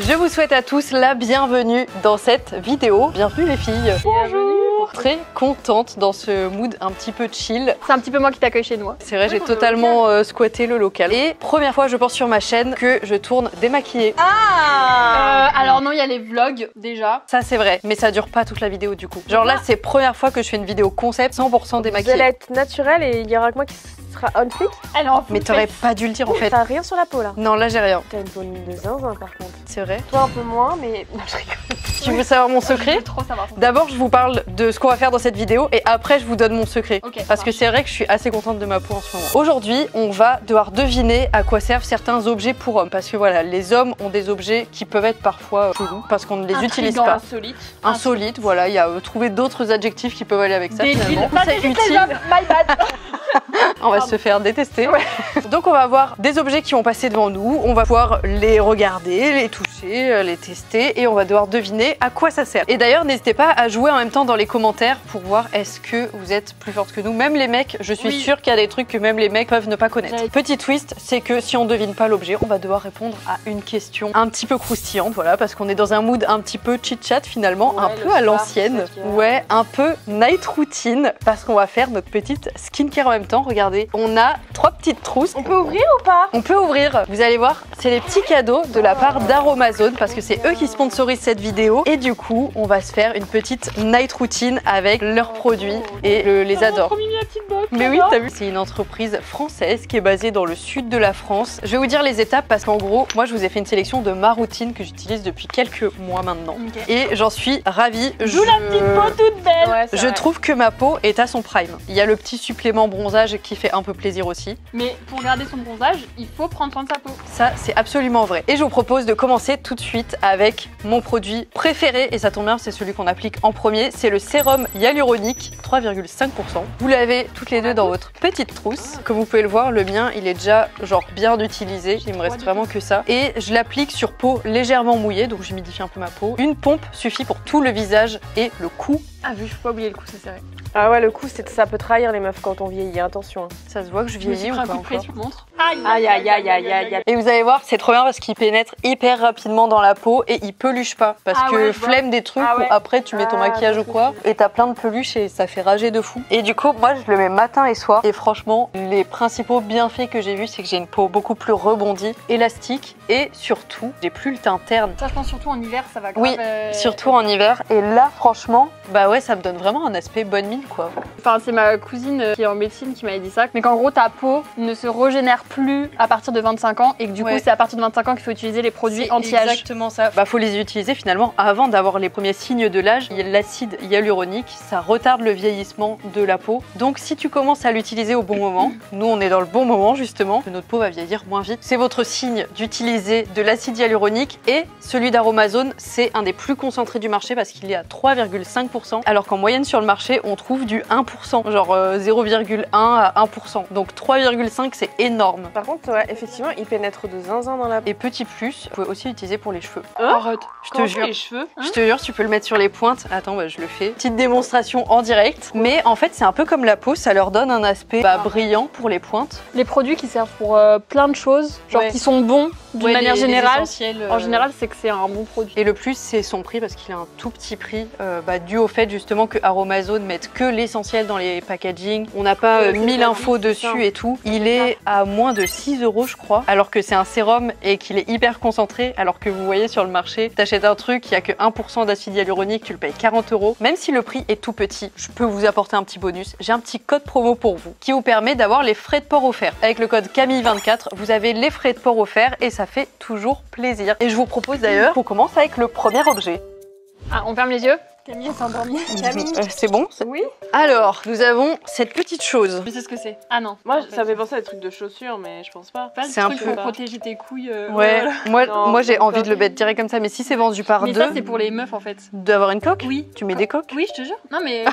Je vous souhaite à tous la bienvenue dans cette vidéo. Bienvenue les filles. Bonjour. Très contente dans ce mood un petit peu chill. C'est un petit peu moi qui t'accueille chez nous. C'est vrai, j'ai totalement squatté le local. Et première fois je pense sur ma chaîne que je tourne démaquillée. Alors non, il y a les vlogs déjà. Ça c'est vrai, mais ça dure pas toute la vidéo du coup. Genre là c'est première fois que je fais une vidéo concept 100% démaquillée. Vous allez être naturelle et il y aura que moi qui sera on flic. Elle est en full Mais t'aurais face. pas dû le dire en fait. T'as rien sur la peau là. Non là j'ai rien. T'as une peau de zinzin par contre. C'est vrai. Toi un peu moins, mais non, je rigole. Tu veux savoir mon Je secret? veux trop savoir. D'abord je vous parle de ce qu'on va faire dans cette vidéo et après je vous donne mon secret. Ok, ça Parce que marche. c'est vrai que je suis assez contente de ma peau en ce moment. Aujourd'hui, on va devoir deviner à quoi servent certains objets pour hommes. Parce que voilà, les hommes ont des objets qui peuvent être parfois chelous parce qu'on ne les utilise Intriguant, pas. insolite. Insolites, voilà, il y a trouvé d'autres adjectifs qui peuvent aller avec ça Débile. finalement. Pas C'est débile, les utile, hommes. My bad. on va Pardon. se faire détester. Ouais. Donc on va avoir des objets qui vont passer devant nous, on va pouvoir les regarder, les toucher, les tester et on va devoir deviner à quoi ça sert. Et d'ailleurs, n'hésitez pas à jouer en même temps dans les commentaires pour voir est-ce que vous êtes plus forte que nous. Même les mecs, je suis Oui. sûre qu'il y a des trucs que même les mecs peuvent ne pas connaître. J'allais- Petit twist, c'est que si on devine pas l'objet, on va devoir répondre à une question un petit peu croustillante, voilà, parce qu'on est dans un mood un petit peu chit-chat finalement, Ouais, un le peu à soir, l'ancienne. c'est ça qui est- Ouais, un peu night routine, parce qu'on va faire notre petite skincare en même temps. Regardez, on a 3 petites trousses. On peut ouvrir ou pas? On peut ouvrir, vous allez voir, c'est les petits cadeaux de la part d'Aromazone parce que c'est eux qui sponsorisent cette vidéo et du coup on va se faire une petite night routine avec leurs produits et je les adore. Trop mimi la petite box. Mais oui, j'adore. t'as vu, c'est une entreprise française qui est basée dans le sud de la France. Je vais vous dire les étapes parce qu'en gros, moi je vous ai fait une sélection de ma routine que j'utilise depuis quelques mois maintenant Ok. et j'en suis ravie. D'où la petite peau toute belle. Ouais, c'est Je vrai. trouve que ma peau est à son prime. Il y a le petit supplément bronzage qui fait un peu plaisir aussi. Mais pour garder son bronzage, il faut prendre soin de sa peau. Ça, c'est absolument vrai. Et je vous propose de commencer tout de suite avec mon produit préféré. Et ça tombe bien, c'est celui qu'on applique en premier. C'est le sérum hyaluronique, 3,5%. Vous l'avez toutes les deux dans votre petite trousse. Comme vous pouvez le voir, le mien, il est déjà genre bien utilisé. Il me reste vraiment que ça. Et je l'applique sur peau légèrement mouillée, donc j'humidifie un peu ma peau. Une pompe suffit pour tout le visage et le cou. Ah oui, faut pas oublier le coup, c'est vrai. Ah ouais, le coup, ça peut trahir les meufs quand on vieillit, attention. hein. Ça se voit que je Je me suis vieillis ou pris un pas coup de encore. pression, montre. Aïe, Aïe, aïe, aïe, aïe, aïe, aïe. Et vous allez voir, c'est trop bien parce qu'il pénètre hyper rapidement dans la peau et il peluche pas. Parce Ah que ouais, je vois. flemme des trucs Ah ouais. où après tu mets ton Ah, maquillage je ou vois quoi ce que tu et t'as plein de peluches et ça fait rager de fou. Et du coup, moi je le mets matin et soir. Et franchement, les principaux bienfaits que j'ai vus, c'est que j'ai une peau beaucoup plus rebondie, élastique et surtout, j'ai plus le teint terne. Ça, je pense surtout en hiver, ça va grave. Oui, surtout en hiver. Et là, franchement, bah ouais, ça me donne vraiment un aspect bonne mine quoi. Enfin, c'est ma cousine qui est en médecine qui m'avait dit ça, mais qu'en gros ta peau ne se régénère plus à partir de 25 ans et que du coup Ouais. c'est à partir de 25 ans qu'il faut utiliser les produits C'est anti-âge. exactement ça. Bah faut les utiliser finalement avant d'avoir les premiers signes de l'âge. Il y a l'acide hyaluronique, ça retarde le vieillissement de la peau. Donc si tu commences à l'utiliser au bon moment, nous on est dans le bon moment justement, que notre peau va vieillir moins vite. C'est votre signe d'utiliser de l'acide hyaluronique et celui d'Aromazone, c'est un des plus concentrés du marché parce qu'il est à 3,5% alors qu'en moyenne sur le marché, on trouve du 1%, genre 0,1 à 1%. Donc 3,5 c'est énorme. Par contre, ouais, effectivement, il pénètre de zinzin dans la peau. Et petit plus, vous pouvez aussi l'utiliser pour les cheveux. Arrête. Je te jure. les cheveux. Je te jure, tu peux le mettre sur les pointes. Attends, bah, je le fais. Petite démonstration en direct. Mais en fait, c'est un peu comme la peau, ça leur donne un aspect brillant pour les pointes. Les produits qui servent pour plein de choses, genre Ouais. qui sont bons d'une Ouais, manière les générale. essentiels, En général, c'est que c'est un bon produit. Et le plus, c'est son prix parce qu'il a un tout petit prix, dû au fait justement que Aromazone mette que l'essentiel dans les packaging. On n'a pas Ouais, c'est 1000 ça, infos c'est ça. dessus et tout. Il est à moins de 6 €, je crois, alors que c'est un sérum et qu'il est hyper concentré. Alors que vous voyez sur le marché, t'achètes un truc, il n'y a que 1% d'acide hyaluronique, tu le payes 40 €. Même si le prix est tout petit, je peux vous apporter un petit bonus. J'ai un petit code promo pour vous qui vous permet d'avoir les frais de port offerts. Avec le code Camille24, vous avez les frais de port offerts et ça fait toujours plaisir. Et je vous propose d'ailleurs qu'on commence avec le premier objet. Ah, on ferme les yeux. Camille s'est endormie. Camille. C'est bon? Oui. Alors, nous avons cette petite chose. Je sais ce que c'est. Ah non. Moi, ça me fait penser à des trucs de chaussures, mais je pense pas. Pas le c'est un truc peu- pour protéger tes couilles. Ouais, voilà. Non, moi j'ai c'est envie pas- de le mettre direct comme ça, mais si c'est vendu par Mais deux, ça, c'est pour les meufs en fait. d'avoir une coque, Oui. tu mets des coques. Oui, je te jure. Non, mais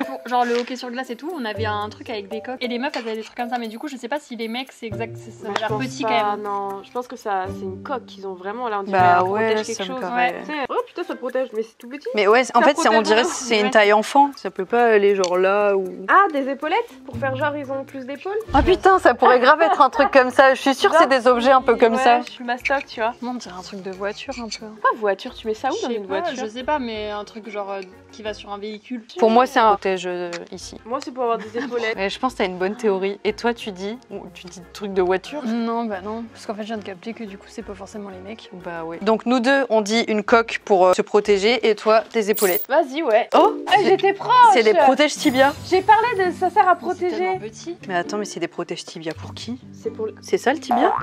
pour, genre le hockey sur glace et tout, on avait un truc avec des coques. Et les meufs, elles avaient des trucs comme ça. Mais du coup, je sais pas si les mecs, c'est exact. Ça Moi, a je l'air pense petit pas, quand même. Non, je pense que ça, c'est une coque qu'ils ont vraiment là. On dirait Bah ça ouais, protège ça quelque me chose. paraît. Tu sais, oh putain, ça protège, mais c'est tout petit. Mais ouais, en Ça fait, on dirait que c'est une taille enfant. Ça peut pas aller genre là ou... Ah, des épaulettes? Pour faire genre ils ont plus d'épaules? Ah putain, ça pourrait grave être un truc comme ça. Je suis sûre que c'est des objets un peu comme ça. Je suis mastoc, tu vois. Non, on dirait un truc de voiture un peu. Pourquoi voiture? Tu mets ça où dans une voiture? Je sais pas, mais un truc genre qui va sur un véhicule. Pour moi, c'est un protège ici. Moi, c'est pour avoir des épaulettes. Mais je pense que t'as une bonne théorie. Et toi, tu dis truc de voiture? Non, bah non. Parce qu'en fait, je viens de capter que du coup, c'est pas forcément les mecs. Bah ouais. Donc nous deux, on dit une coque pour se protéger et toi, des épaulettes. Vas-y, ouais. Oh, j'étais proche. c'est des protèges tibia. J'ai parlé de ça sert à C'est protéger. tellement petit. Mais attends, mais c'est des protèges tibia pour qui? C'est pour le... C'est ça le tibia?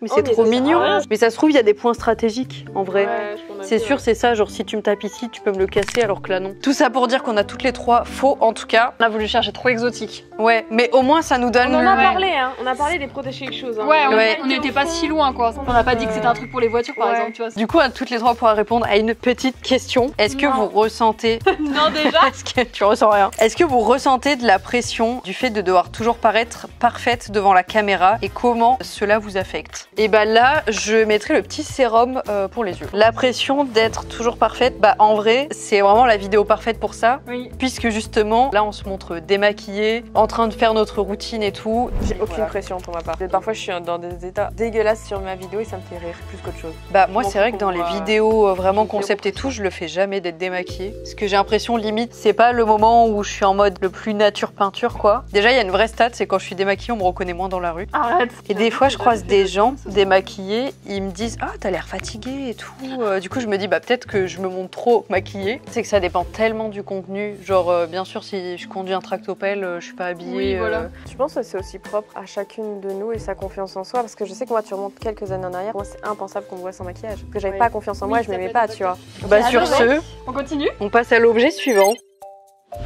Mais Oh, c'est mais trop c'est mignon. ça. Mais ça se trouve, il y a des points stratégiques en vrai. Ouais, je comprends C'est bien. sûr, c'est ça. Genre, si tu me tapes ici, tu peux me le casser alors que là, non. Tout ça pour dire qu'on a toutes les trois faux en tout cas. On a voulu chercher trop exotique. Ouais, mais au moins, ça nous donne On en a le... parlé, hein. On a parlé des protèges quelque chose. Hein. Ouais, Ouais. on n'était pas si loin quoi. On n'a pas dit que c'était un truc pour les voitures par Ouais. exemple, tu vois. Du coup, à toutes les trois, on pourra répondre à une petite question. Est-ce que Non. vous ressentez... Non, déjà. Est-ce que tu ressens rien? Est-ce que vous ressentez de la pression du fait de devoir toujours paraître parfaite devant la caméra et comment cela vous affecte? Et bah là, je mettrai le petit sérum pour les yeux. La pression d'être toujours parfaite, bah en vrai, c'est vraiment la vidéo parfaite pour ça. Oui. Puisque justement, là, on se montre démaquillé, en train de faire notre routine et tout. J'ai aucune Voilà. pression pour ma part. Parfois, je suis dans des états dégueulasses sur ma vidéo et ça me fait rire plus qu'autre chose. Bah moi Je m'en c'est vrai fous que dans qu'on les voit- vidéos vraiment zéro concept et pression. tout, je le fais jamais d'être démaquillée. Parce que j'ai l'impression limite, c'est pas le moment où je suis en mode le plus nature peinture quoi. Déjà il y a une vraie stat, c'est quand je suis démaquillée, on me reconnaît moins dans la rue. Arrête. Et des fois je croise des gens démaquillés, ils me disent ah t'as l'air fatiguée et tout. Du coup je me dis bah peut-être que je me montre trop maquillée. C'est que ça dépend tellement du contenu. Genre bien sûr si je conduis un tractopelle, je suis pas habillée. Oui, voilà. Je pense que c'est aussi propre à chacune de nous et sa confiance en soi. Parce que je sais que moi, tu remontes quelques années en arrière, pour moi, c'est impensable qu'on me voit sans maquillage. Parce que j'avais Ouais. pas confiance en moi Oui, et je ça m'aimais peut pas, être tu vois. Bah Ah, sur ouais. ce, On continue. on passe à l'objet suivant.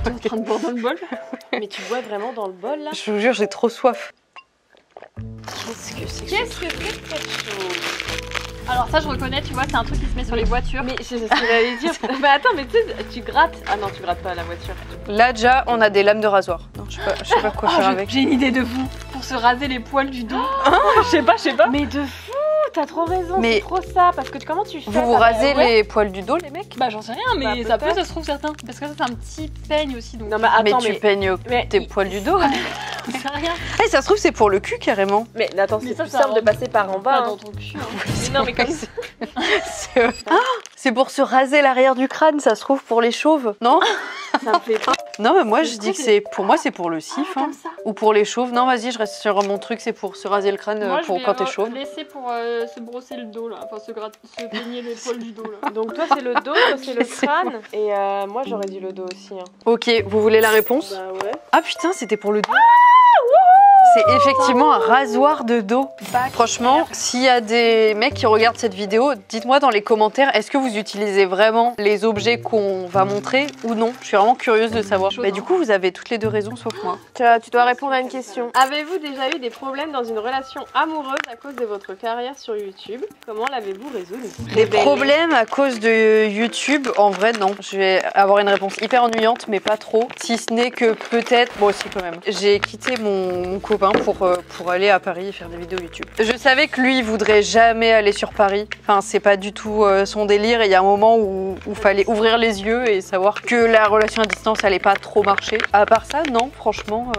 T'es en train de boire dans le bol. Mais tu bois vraiment dans le bol là? Je vous jure j'ai trop soif. Qu'est-ce que c'est que cette chose? Alors ça, je reconnais, tu vois, c'est un truc qui se met sur les voitures. Mais c'est ce que j'allais dire. Mais attends, mais tu sais, tu grattes. Ah non, tu grattes pas la voiture. Là déjà on a des lames de rasoir. Non, je sais pas quoi Ah, faire avec. j'ai une idée de vous. Pour se raser les poils du dos. Je sais pas. Mais de fou, t'as trop raison. Mais- C'est trop ça. Parce que comment tu fais? Vous rasez les poils du dos, les mecs? Bah j'en sais rien, mais Bah, ça peut, peut-être. ça se trouve certains. Parce que ça, c'est un petit peigne aussi, donc Non, mais attends, mais tu peignes mais- tes poils du dos. j'en sais rien. Eh, ça se trouve, c'est pour le cul carrément. Mais attends, Mais c'est ça, plus ça simple de rentre passer par en Pas bas. dans hein. ton cul. Hein. Mais non, mais comme C'est c'est pour se raser l'arrière du crâne, ça se trouve pour les chauves, non? ça me fait pas. Non, mais moi je C'est dis que quoi, c'est pour moi c'est pour le sif, hein. Comme ça. Ou pour les chauves. Non, vas-y, je reste sur mon truc, c'est pour se raser le crâne Moi, je pour vais quand t'es chauve. laisser pour se brosser le dos là, enfin se peigner les poils du dos là. Donc toi c'est le dos, toi c'est le Je sais. crâne. Et moi j'aurais dit le dos aussi. Hein. Ok, vous voulez la réponse? Bah ouais. Ah putain, c'était pour le dos. C'est effectivement un rasoir de dos. Franchement, s'il y a des mecs qui regardent cette vidéo, dites-moi dans les commentaires, est-ce que vous utilisez vraiment les objets qu'on va montrer ou non? Je suis vraiment curieuse de savoir. Chaud, Mais hein. du coup, vous avez toutes les deux raisons sauf moi. Tu dois répondre à une question. Avez-vous déjà eu des problèmes dans une relation amoureuse à cause de votre carrière sur YouTube? Comment l'avez-vous résolu? Des problèmes à cause de YouTube, en vrai non. Je vais avoir une réponse hyper ennuyante, mais pas trop. Si ce n'est que peut-être, bon aussi quand même. J'ai quitté mon copain pour aller à Paris et faire des vidéos YouTube. Je savais que lui, il voudrait jamais aller sur Paris. Enfin, c'est pas du tout son délire. Et il y a un moment où fallait ouvrir les yeux et savoir que la relation à distance allait pas trop marcher. À part ça, non, franchement.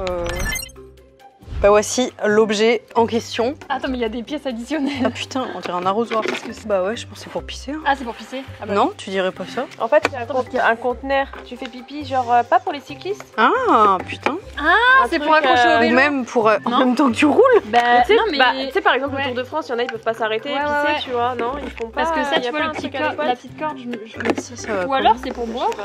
Bah voici l'objet en question. Attends, mais il y a des pièces additionnelles. Ah putain, on dirait un arrosoir. Qu'est-ce que c'est? Bah ouais, je pensais pour pisser. Hein. Ah, c'est pour pisser. Ah bah Non, tu dirais pas ça? En fait, c'est un conteneur. Tu fais pipi, genre pas pour les cyclistes. Ah putain. Ah, c'est pour accrocher au Ou vélo. même pour en Non. même temps que tu roules. Bah, Tu sais, non, mais. tu sais, par exemple, Ouais. le Tour de France, il y en a, ils peuvent pas s'arrêter et Ouais, pisser, ouais, ouais. tu vois. Non, ils font pas. Parce que ça, y tu a vois, pas le un petit truc à la l'époque. petite corde, Ça va Ou pas. alors c'est pour boire. Je sais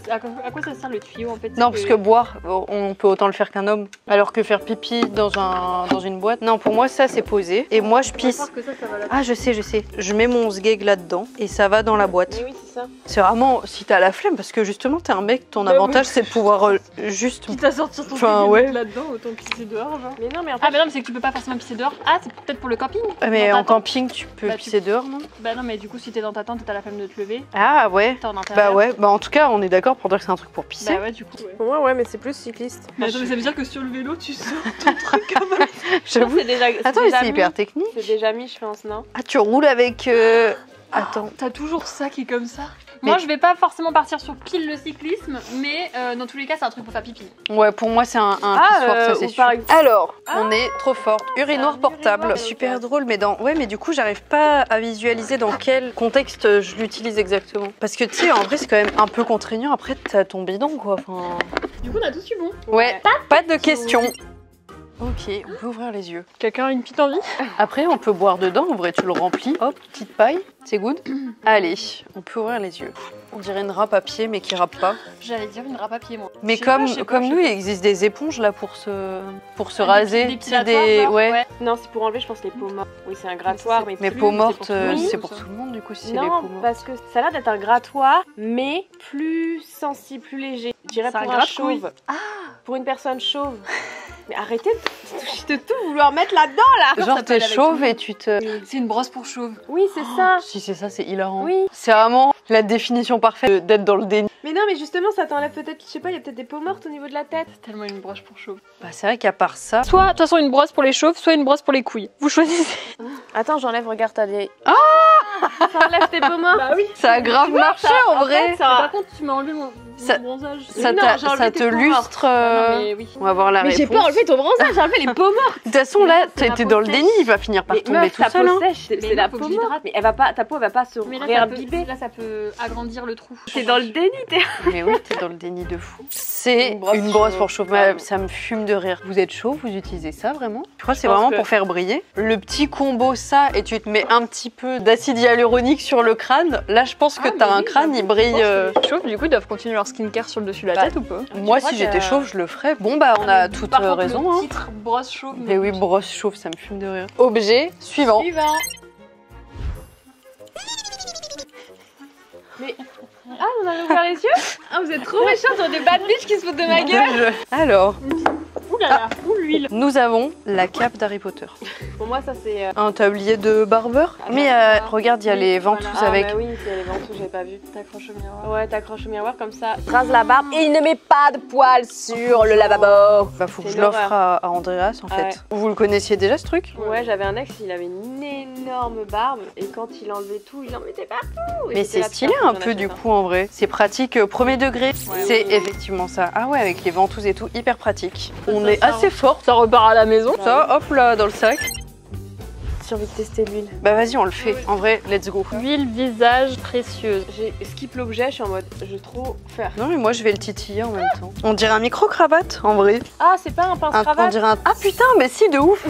pas. Boire, à quoi ça sert le tuyau en fait? Non, parce que boire, on peut autant le faire qu'un homme. Alors que faire pipi dans une boîte. Non, pour moi, ça, c'est posé. Et moi, je pisse. que ça va la... Ah, je sais. Je mets mon sgeg là-dedans et ça va dans la boîte. Mais oui, c'est ça. C'est vraiment si t'as la flemme, parce que justement, t'es un mec, ton Bah avantage, c'est de pouvoir juste. Quitte à sortir ton Enfin, truc ouais. là-dedans, autant pisser dehors, genre. Mais non, mais en fait, Ah, bah non, mais c'est que tu peux pas forcément pisser dehors. Ah, c'est peut-être pour le camping. Mais Dans en ta tente. camping, tu peux Bah, tu- pisser dehors, non? Bah non, mais du coup, si t'es dans ta tente et t'as la flemme de te lever, Ah ouais. t'es en intérieur. Bah ouais. Bah en tout cas, on est d'accord pour dire que c'est un truc pour pisser. Bah ouais, du coup. Ouais. pour moi, ouais, mais c'est plus cycliste. Mais attends, mais ça veut dire que sur le vélo, tu sors ton truc quand même. J'avoue. C'est déjà. Attends, mais déjà c'est mis. hyper technique. C'est déjà mis, je pense, non? Ah, tu roules avec. Attends. T'as toujours ça qui est comme ça. Moi, je vais pas forcément partir sur pile le cyclisme, mais dans tous les cas, c'est un truc pour faire pipi. Ouais, pour moi, c'est un pissoir, ça c'est sûr. Alors, on est trop forte. Urinoir portable, super drôle, mais ouais, mais du coup, j'arrive pas à visualiser dans quel contexte je l'utilise exactement. Parce que tu sais, en vrai, c'est quand même un peu contraignant. Après, t'as ton bidon, quoi. Enfin... Du coup, on a tous eu bon. Ouais, pas de questions. Ok, on peut ouvrir les yeux. Quelqu'un a une petite envie? Après, on peut boire dedans. En vrai, tu le remplis. Hop, petite paille. C'est good. Allez, on peut ouvrir les yeux. On dirait une râpe à pied, mais qui râpe pas. J'allais dire une râpe à pied, moi. Mais comme nous, il existe des éponges là pour se raser. Ouais. Non, c'est pour enlever, je pense, les peaux mortes. Oui, c'est un grattoir, mais peaux mortes, c'est pour tout le monde du coup, si c'est les peaux mortes. Non, parce que ça a l'air d'être un grattoir, mais plus sensible, plus léger. Je dirais pour un chauve. Ah, pour une personne chauve. Mais arrêtez de tout vouloir mettre là-dedans, là. Genre, t'es chauve et tu te... C'est une brosse pour chauve. Oui, c'est ça. Si c'est ça, c'est hilarant. Oui. C'est vraiment la définition parfaite d'être dans le déni. Mais non, mais justement, ça t'enlève peut-être, je sais pas, il y a peut-être des peaux mortes au niveau de la tête. C'est tellement une brosse pour chauve. Bah, c'est vrai qu'à part ça... Soit, de toute façon, une brosse pour les chauves, soit une brosse pour les couilles. Vous choisissez. Attends, j'enlève, regarde, t'as des... Ça enlève tes peaux mortes. Bah oui. Ça a grave marché en vrai. Par contre, tu m'as enlevé mon bronzage. Ça te lustre. Non, mais oui. On va voir la réponse. Mais j'ai pas enlevé ton bronzage, j'ai enlevé les peaux mortes. De toute façon, là, t'es dans le déni, il va finir par tomber tout seul. Ta peau sèche, c'est la peau morte. Mais elle va pas, ta peau va pas se réimbiber. Là, ça peut agrandir le trou. T'es dans le déni, t'es. Mais oui, t'es dans le déni de fou. C'est une brosse pour chauve. Ça me fume de rire. Vous êtes chauve, vous utilisez ça vraiment? Je crois que c'est vraiment pour faire briller. Le petit combo ça et tu te mets un petit peu d'acide hyaluronique sur le crâne. Là, je pense que t'as un crâne, il brille. Chauves, du coup, ils doivent continuer leur skincare sur le dessus de la tête ou pas? Moi, si j'étais chauve, je le ferais. Bon, bah, on a toute raison. Le titre brosse chauve. Mais oui, brosse chauve, ça me fume de rire. Objet suivant. Mais... Ah, on a ouvert les yeux? Ah, vous êtes trop méchants, on des bad bitch qui se foutent de ma gueule. Alors... Ouh là là, ouh l'huile. Nous avons la cape d'Harry Potter. Pour moi, ça c'est... Un tablier de barbeur. Mais regarde, il y a les ventouses avec. Ah bah oui, il y a les ventouses, j'avais pas vu. T'accroches au miroir. Ouais, t'accroches au miroir comme ça. Rase la barbe et il ne met pas de poils sur le lavabo. Bah faut que je l'offre à Andreas en fait. Ouais. Vous le connaissiez déjà ce truc? Ouais, j'avais un ex, il avait une énorme barbe et quand il enlevait tout, il en mettait partout. Mais c'est stylé un peu du coup en vrai. C'est pratique premier degré. C'est effectivement ça. Ah ouais, avec les ventouses et tout, hyper pratique. On est assez fort. Ça repart à la maison. Ça, hop là, dans le sac. J'ai envie de tester l'huile. Bah vas-y, on le fait. En vrai, let's go. Huile visage précieuse. J'ai skip l'objet, je suis en mode, je veux trop faire. Non mais moi je vais le titiller en même temps. On dirait un micro-cravate en vrai. Ah, c'est pas un pince-cravate? On dirait un... Ah putain, mais si, de ouf.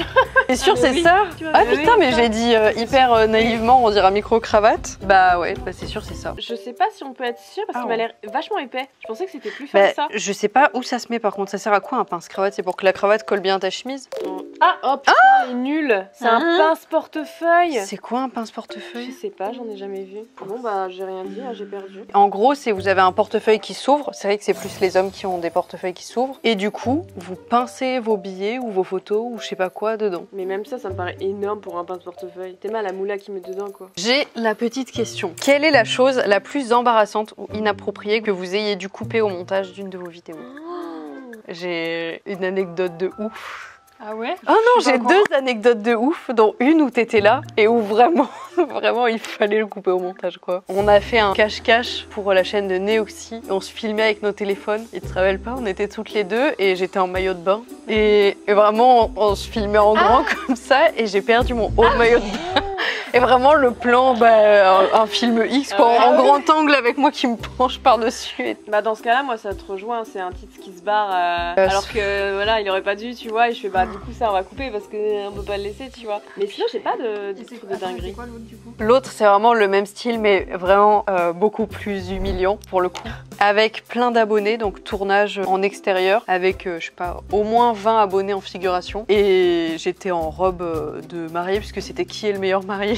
T'es sûr c'est ça? Ah putain, mais j'ai dit hyper naïvement, on dirait un micro-cravate. Bah ouais, bah c'est sûr c'est ça. Je sais pas si on peut être sûr parce qu'il m'a l'air vachement épais. Je pensais que c'était plus fin que ça. Je sais pas où ça se met par contre. Ça sert à quoi un pince-cravate? C'est pour que la cravate colle bien à ta chemise? Ah, oh putain, il est nul. C'est un pince-portefeuille. C'est quoi un pince-portefeuille? Je sais pas, j'en ai jamais vu. Bon bah j'ai rien dit, j'ai perdu. En gros, c'est vous avez un portefeuille qui s'ouvre. C'est vrai que c'est plus les hommes qui ont des portefeuilles qui s'ouvrent. Et du coup, vous pincez vos billets ou vos photos ou je sais pas quoi dedans. Mais même ça me paraît énorme pour un pince-portefeuille. T'es mal la moula qui met dedans quoi. J'ai la petite question. Quelle est la chose la plus embarrassante ou inappropriée que vous ayez dû couper au montage d'une de vos vidéos? J'ai une anecdote de ouf. Ah ouais? Oh non, j'ai deux anecdotes de ouf, dont une où t'étais là et où vraiment, vraiment il fallait le couper au montage quoi. On a fait un cache-cache pour la chaîne de Neoxy, on se filmait avec nos téléphones. Et tu te rappelles pas, on était toutes les deux et j'étais en maillot de bain. Et vraiment, on se filmait en grand comme ça et j'ai perdu mon haut maillot de bain. Et vraiment le plan, un film X quoi, en grand angle avec moi qui me penche par-dessus. Bah dans ce cas-là, moi ça te rejoint, c'est un titre qui se barre alors que voilà, il aurait pas dû, tu vois, et je fais bah du coup ça on va couper parce qu'on peut pas le laisser, tu vois. Mais sinon j'ai pas de truc de dinguerie. Quoi l'autre du coup? L'autre c'est vraiment le même style mais vraiment beaucoup plus humiliant pour le coup. Avec plein d'abonnés, donc tournage en extérieur avec je sais pas, au moins 20 abonnés en figuration. Et j'étais en robe de mariée puisque c'était qui est le meilleur marié.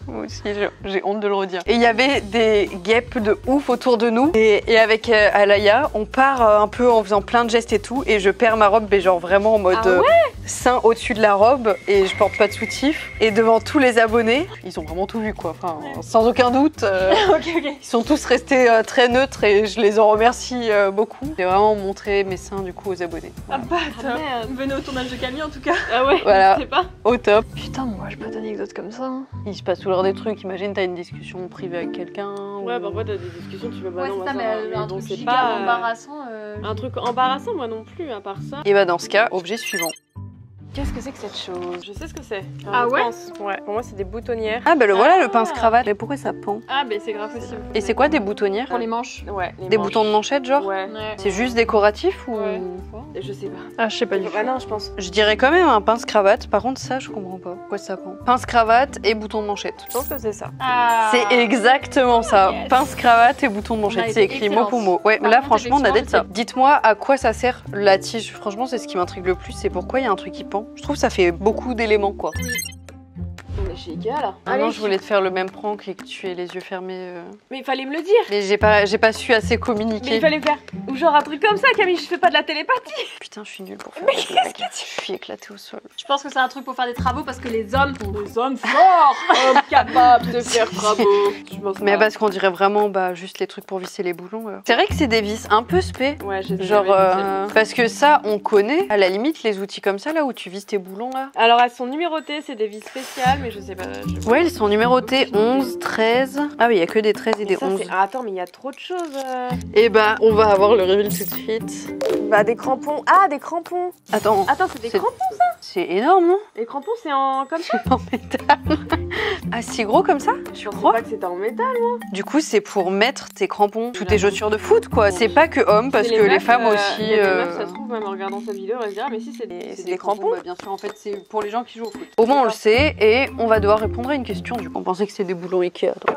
Moi aussi, j'ai honte de le redire. Et il y avait des guêpes de ouf autour de nous. Et avec Alaya, on part un peu en faisant plein de gestes et tout. Et je perds ma robe, mais genre vraiment en mode... sein au-dessus de la robe et je porte pas de soutif. Et devant tous les abonnés, ils ont vraiment tout vu quoi. Enfin, sans aucun doute. Ils sont tous restés très neutres et je les en remercie beaucoup. J'ai vraiment montré mes seins du coup aux abonnés. Voilà. Ah bah venez au tournage de Camille en tout cas. Ah ouais, voilà, je sais pas. Au top. Putain, moi j'ai pas d'anecdote comme ça. Il se passe toujours des trucs. Imagine t'as une discussion privée avec quelqu'un. Ouais, ou... parfois t'as des discussions, tu veux pas Ouais, c'est ça, mais un truc giga pas embarrassant. un truc embarrassant, moi non plus, à part ça. Et bah dans ce cas, objet suivant. Qu'est-ce que c'est que cette chose? Je sais ce que c'est. Ah ouais? Ouais, pour moi c'est des boutonnières. Ah bah voilà le pince-cravate. Mais pourquoi ça pend? Ah bah c'est grave possible. Et c'est quoi des boutonnières? Pour les manches. Ouais, Des boutons de manchette genre? Ouais. C'est juste décoratif ou... Ouais. Je sais pas. Ah je sais pas du tout. Ah non, je pense. Je dirais quand même un pince-cravate. Par contre ça je comprends pas. Pourquoi ça pend? Pince-cravate et bouton de manchette. Je pense que c'est ça. Ah. C'est exactement ça. Yes. Pince-cravate et bouton de On a manchette. été C'est écrit mot pour mot. Ouais, Par là contre, franchement on a d'être ça. effectivement, Dites-moi à quoi ça sert la tige. Franchement c'est ce qui m'intrigue le plus. C'est pourquoi il y a un truc qui pend. Je trouve que ça fait beaucoup d'éléments quoi. On est chez Ikea là. Ah non, je voulais te faire le même prank et que tu aies les yeux fermés. Mais il fallait me le dire. Mais j'ai pas su assez communiquer. Mais il fallait faire. Ou genre un truc comme ça, Camille, je fais pas de la télépathie. Putain, je suis nulle pour faire Mais ça. Je suis éclatée au sol. Je pense que c'est un truc pour faire des travaux parce que les hommes sont Des hommes forts, hommes capables de faire travaux. Mais parce qu'on dirait vraiment juste les trucs pour visser les boulons. C'est vrai que c'est des vis un peu spé. Ouais, j'ai Genre, parce que ça, on connaît à la limite les outils comme ça là où tu visses tes boulons là. Alors elles sont numérotées, c'est des vis spéciales, mais je sais pas. Ouais, elles sont numérotées 11, 13. Ah oui, il y a que des 13 et des ça, 11. Ah, attends, mais il y a trop de choses. Et bah, on va avoir le reveal tout de suite. Bah des crampons. Ah, des crampons. Attends, Attends, c'est des C'est- crampons. c'est énorme, non? Les crampons, c'est en comme ça. En métal. Ah, si gros comme ça? Je pensais crois. pas que c'était en métal. Du coup, c'est pour mettre tes crampons sous tes chaussures de foot, quoi. C'est pas que hommes, parce Et que les meufs, femmes il aussi. y a des meufs, ça se trouve, même en regardant cette vidéo, elles se disent ah mais si c'est des crampons. Bah, bien sûr, en fait, c'est pour les gens qui jouent au foot. Au moins, on le sait, et on va devoir répondre à une question. Du coup, on pensait que c'était des boulons Ikea. donc.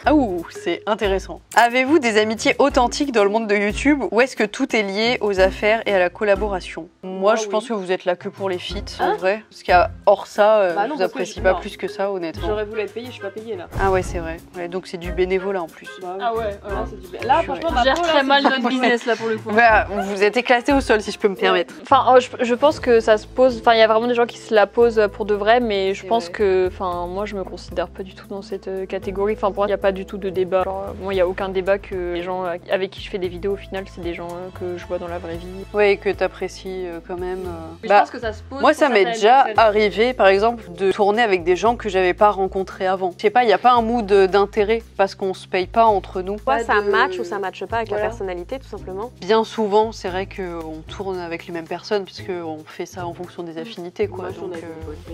Ah ouh, c'est intéressant. Avez-vous des amitiés authentiques dans le monde de YouTube, ou est-ce que tout est lié aux affaires et à la collaboration? Moi, je pense que vous êtes là que pour les feats, en vrai. Parce qu'à hors ça, Bah non, je vous parce que apprécie je- pas non. plus que ça, honnêtement. J'aurais voulu être payée, je suis pas payée là. Ah ouais, c'est vrai. Ouais, donc c'est du bénévolat en plus. Bah, Ah ouais, là, c'est du... là franchement, On ma gère peau, là, très c'est mal du- notre business là pour le coup. Bah, vous êtes éclaté au sol, si je peux me permettre. Enfin, je pense que ça se pose. Enfin, il y a vraiment des gens qui se la posent pour de vrai, mais je C'est pense vrai. que. Enfin, moi, je me considère pas du tout dans cette catégorie. Enfin, pour moi, il n'y a pas du tout de débat. Genre, moi, il n'y a aucun débat que les gens avec qui je fais des vidéos, au final, c'est des gens que je vois dans la vraie vie. Ouais, et que t'apprécies quand même. Mais Bah, je pense que ça se pose. moi, pour ça m'est certaines déjà personnes. arrivé, par exemple, de tourner avec des gens que j'avais pas rencontrés avant. Je sais pas, il y a pas un mood d'intérêt parce qu'on se paye pas entre nous. Soit Pas ça de- match ou ça matche pas avec Voilà. la personnalité, tout simplement. Bien souvent, c'est vrai qu'on tourne avec les mêmes personnes puisqu'on fait ça en fonction des affinités, quoi. Donc,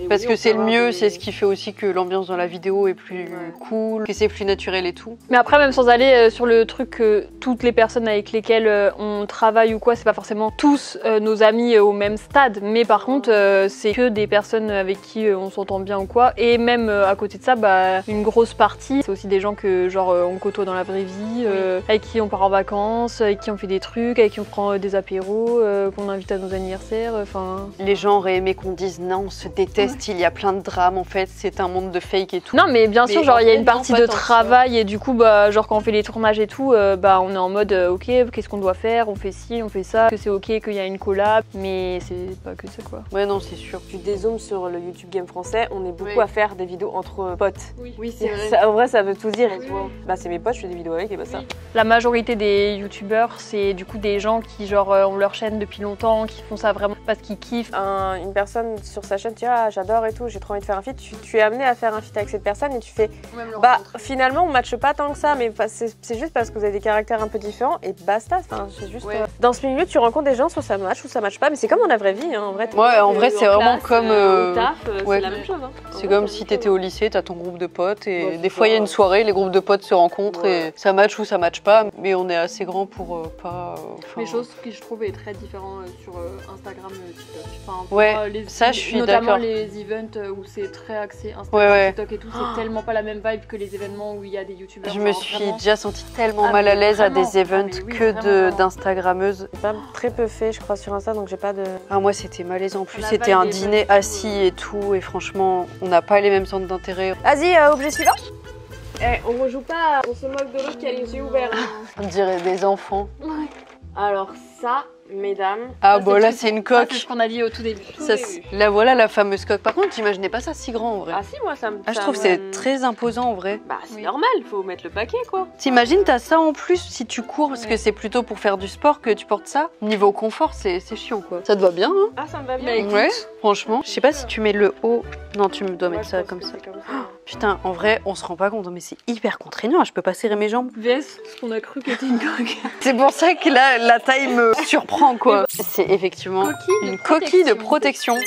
parce que c'est le mieux, c'est ce qui fait aussi que l'ambiance dans la vidéo est plus cool, que c'est plus naturel et tout. Mais après, même sans aller sur le truc que toutes les personnes avec lesquelles on travaille ou quoi, c'est pas forcément tous nos amis au même stade. Mais par contre, c'est que des personnes avec qui on s'entend bien ou quoi. Et même à côté de ça, bah, une grosse partie, c'est aussi des gens que genre on côtoie dans la vraie vie, avec qui on part en vacances, avec qui on fait des trucs, avec qui on prend des apéros, qu'on invite à nos anniversaires. Enfin. Les gens auraient aimé qu'on dise non, on se déteste, il y a plein de drames en fait, c'est un monde de fake et tout. Non, mais bien sûr, Mais genre il y a en une fait, non, partie pas de tant que ça. travail et du coup, bah, genre quand on fait les tournages et tout, bah, on est en mode ok, qu'est-ce qu'on doit faire, on fait ci, on fait ça, que c'est ok qu'il y a une collab, mais c'est pas que ça quoi. Ouais, non, c'est sûr. Tu dézoomes sur le YouTube Game français, on est beaucoup Oui. à faire des vidéos entre potes. Oui, Ça, en vrai, ça veut tout dire. Oui. Bah, c'est mes potes, je fais des vidéos avec et bah ça. La majorité des youtubeurs, c'est du coup des gens qui genre ont leur chaîne depuis longtemps, qui font ça vraiment parce qu'ils kiffent. Une personne sur sa chaîne, tu vois, ah, j'adore et tout, j'ai trop envie de faire un feat. Tu es amené à faire un feat avec cette personne et tu fais, bah finalement on matche pas tant que ça, mais c'est juste parce que vous avez des caractères un peu différents et basta. Enfin, c'est juste. Ouais. Dans ce milieu, tu rencontres des gens, soit ça match ou ça match pas, mais c'est comme dans la vraie vie, hein, en vrai. Ouais, en vrai, c'est vraiment classe, comme, au taf, ouais. c'est la même chose. Hein. C'est comme si t'étais au lycée, t'as ton groupe de potes et Ouais, des c'est fois il y a ça. une soirée, les groupes de potes se rencontrent Ouais. et ça match ou ça match pas, mais on est assez grand pour pas. Les choses que je trouve est très différent sur Instagram, TikTok. Enfin, Ouais, moi, ça, je suis notamment d'accord. les events où c'est très axé Instagram, Ouais. TikTok et tout, c'est tellement pas la même vibe que les événements où il y a des youtubeurs. Je me genre, suis vraiment. déjà sentie tellement Ah, mal à mais l'aise à vraiment. des events Ah, mais oui, que vraiment. d'instagrammeuses. J'ai pas très peu fait, je crois, sur Insta, donc j'ai pas de. Ah, moi c'était malaisant. En plus, La c'était vibe un est dîner pas du tout, assis et tout, et franchement, on n'a pas les mêmes centres d'intérêt. Vas-y, objet suivant. On rejoue pas, on se moque de l'autre qui a les yeux ouverts. On dirait des enfants. Alors ça, mesdames... Ah Ça, bon c'est là le truc- c'est une Ça, coque. c'est ce qu'on a dit au tout début. Ça, là voilà la fameuse coque. Par contre j'imaginais pas ça si grand en vrai. Ah si, moi ça me... Ah, je ça trouve que me- c'est très imposant en vrai. Bah c'est Oui. normal, faut mettre le paquet quoi. T'imagines t'as ça en plus si tu cours parce que c'est plutôt pour faire du sport que tu portes ça. Niveau confort c'est chiant quoi. Ça te va bien hein? Ah ça me va bien. Bah, écoute. Ouais franchement. Je sais pas si tu mets le haut. Non tu me dois Moi, mettre je ça pense comme que ça. c'est comme ça. Putain en vrai on se rend pas compte mais c'est hyper contraignant. Je peux pas serrer mes jambes. VS, ce qu'on a cru que c'était une coque. C'est pour ça que là la taille me surprend quoi. C'est effectivement une coquille de protection.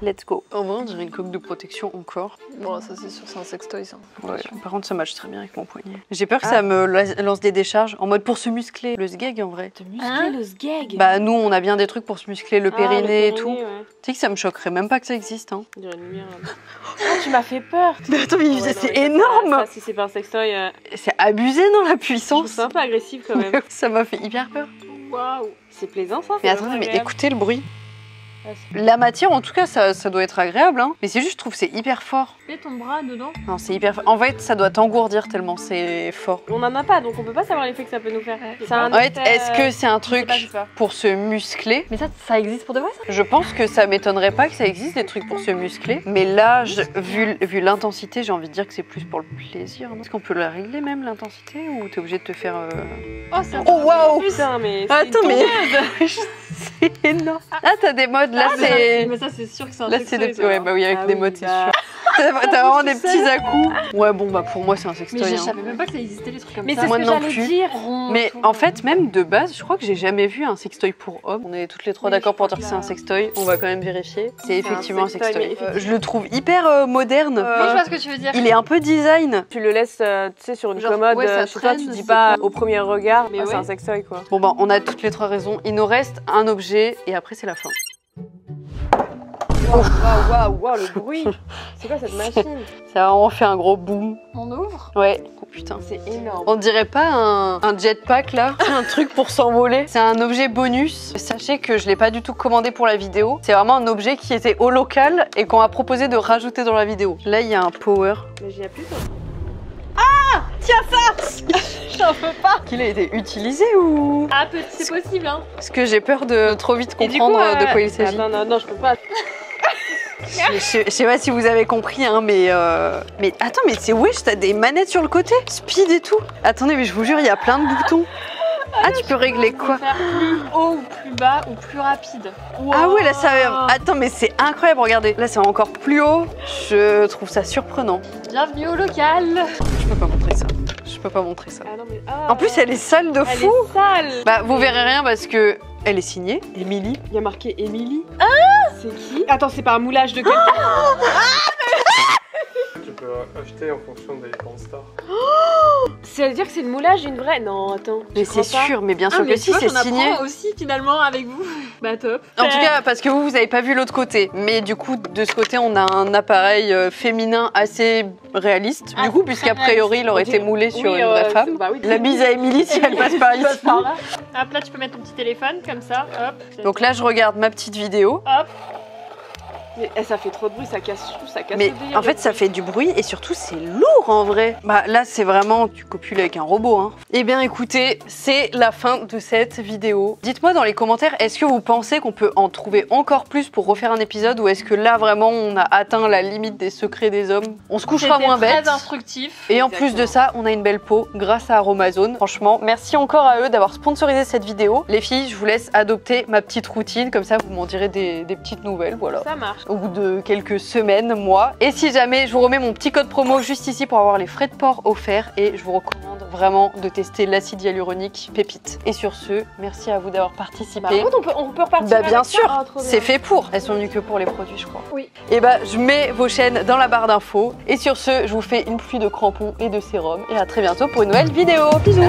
Let's go. En vrai, on dirait une coque de protection encore. Bon, ça c'est sûr, c'est un sextoy ça. Ouais, par contre, ça matche très bien avec mon poignet. J'ai peur que ça me lance des décharges en mode pour se muscler. Le sgeg en vrai. Te muscler le sgeg. Bah, nous, on a bien des trucs pour se muscler, le périnée et tout. Ouais. Tu sais que ça me choquerait même pas que ça existe. Hein. On dirait une lumière. Oh, tu m'as fait peur. Mais attends, mais Ouais, c'est non, mais énorme. ça, si c'est pas un sextoy, C'est abusé dans la je trouve puissance. ça un peu agressif quand même. Ça m'a fait hyper peur. Waouh. C'est plaisant ça. Mais c'est attendez, vraiment mais agréable. écoutez le bruit. Ah, c'est- La matière, en tout cas, ça doit être agréable. Hein. Mais c'est juste, je trouve que c'est hyper fort. Mets ton bras dedans. Non, c'est hyper fort. En fait, ça doit t'engourdir tellement c'est fort. On en a pas, donc on peut pas savoir l'effet que ça peut nous faire. C'est un En fait, effet, est-ce que c'est un je sais truc pas, je sais pas. pour se muscler? Mais ça existe pour de vrai ça? Je pense que ça m'étonnerait pas que ça existe des trucs pour se muscler. Mais là, vu l'intensité, j'ai envie de dire que c'est plus pour le plaisir. non Est-ce qu'on peut la régler même l'intensité ou t'es obligé de te faire. Oh, c'est un Oh waouh! Putain, mais. c'est Attends, une mais. tondeuse. C'est énorme! Ah, t'as des modes, là c'est. Mais ça c'est sûr que c'est un Là c'est sextoy. des. ça, Ouais, alors. bah oui, avec Ah des oui, modes, c'est bah. sûr. T'as vraiment des petits à-coups. Ouais, bon, bah pour moi, c'est un Mais sextoy. je hein. savais même pas que ça existait les trucs comme Mais ça. c'est ce Moi que non j'allais plus. dire. Rond, Mais tout. en fait, même de base, je crois que j'ai jamais vu un sextoy pour homme. On est toutes les trois Oui, d'accord je pour crois dire que que c'est un là- sextoy. On va quand même vérifier. C'est un effectivement un sextoy, sextoy. mais effectivement. Je le trouve hyper moderne. Oui, je vois ce que tu veux dire. Il est un peu design. Tu le laisses, tu sais, sur une Genre, commode. ouais, ça chez toi, tu traîne, dis c'est pas pas- au premier regard, mais Mais c'est ouais. un sextoy quoi. Bon, bah, on a toutes les trois raisons. Il nous reste un objet et après, c'est la fin. Waouh, le bruit. C'est quoi cette machine? Ça a vraiment fait un gros boom. On ouvre. Ouais. Oh putain. C'est énorme. On dirait pas un jetpack là, c'est un truc pour s'envoler. C'est un objet bonus. Sachez que je l'ai pas du tout commandé pour la vidéo. C'est vraiment un objet qui était au local et qu'on m'a proposé de rajouter dans la vidéo. Là, il y a un power. Mais j'y ai plus. J'en peux pas. Qu'il a été utilisé ou Ah, c'est possible hein. Parce que j'ai peur de trop vite Et du comprendre coup, de quoi il s'agit. Non, je peux pas. Je sais pas si vous avez compris, hein, mais attends, mais c'est wesh, t'as des manettes sur le côté, speed et tout. Attendez, mais je vous jure, il y a plein de boutons. Ah, tu peux régler quoi? Faire plus haut ou plus bas ou plus rapide. Ah ouais, là ça. Attends, mais c'est incroyable, regardez. Là, c'est encore plus haut. Je trouve ça surprenant. Bienvenue au local. Je peux pas montrer ça. Je peux pas montrer ça. Ah non, mais. Ah, En plus, elle est sale de elle fou. est sale. Bah, vous verrez rien parce que elle est signée Émilie. Il y a marqué Émilie. C'est qui? Attends, c'est pas un moulage de quelqu'un. Tu peux acheter en fonction des grandes stars. Ça veut dire que c'est le moulage d'une vraie? Non, attends. Mais je crois c'est pas. sûr, mais bien sûr mais que si, tu vois c'est qu'on signé. apprend aussi finalement avec vous. Bah top. En tout cas, parce que vous avez pas vu l'autre côté. Mais du coup, de ce côté, on a un appareil féminin assez réaliste. Ah, Du coup, puisqu'a priori, il aurait été moulé sur une vraie femme. Bah oui, La bise à Émilie si elle passe par ici. Par là. Hop là, tu peux mettre ton petit téléphone comme ça. Hop. Donc là, je regarde ma petite vidéo. Hop. Mais ça fait trop de bruit, ça casse tout, ça casse Mais le délire, en fait, le ça bruit. fait du bruit et surtout, c'est lourd en vrai. Bah là, c'est vraiment, tu copules avec un robot. Hein. Eh bien, écoutez, c'est la fin de cette vidéo. Dites-moi dans les commentaires, est-ce que vous pensez qu'on peut en trouver encore plus pour refaire un épisode ou est-ce que là, vraiment, on a atteint la limite des secrets des hommes? On se couchera C'était moins bête. très instructif. Et en plus de ça, on a une belle peau grâce à Aromazone. Franchement, merci encore à eux d'avoir sponsorisé cette vidéo. Les filles, je vous laisse adopter ma petite routine, comme ça vous m'en direz des petites nouvelles, voilà. Ça marche. Au bout de quelques semaines, mois. Et si jamais, je vous remets mon petit code promo juste ici pour avoir les frais de port offerts et je vous recommande vraiment de tester l'acide hyaluronique pépite. Et sur ce, merci à vous d'avoir participé. Par contre, on peut repartir. Bah bien avec ça. sûr, Ah, trop bien. c'est fait pour. Elles sont venues que pour les produits, je crois. Oui. Et bah je mets vos chaînes dans la barre d'infos. Et sur ce, je vous fais une pluie de crampons et de sérum. Et à très bientôt pour une nouvelle vidéo. Bisous.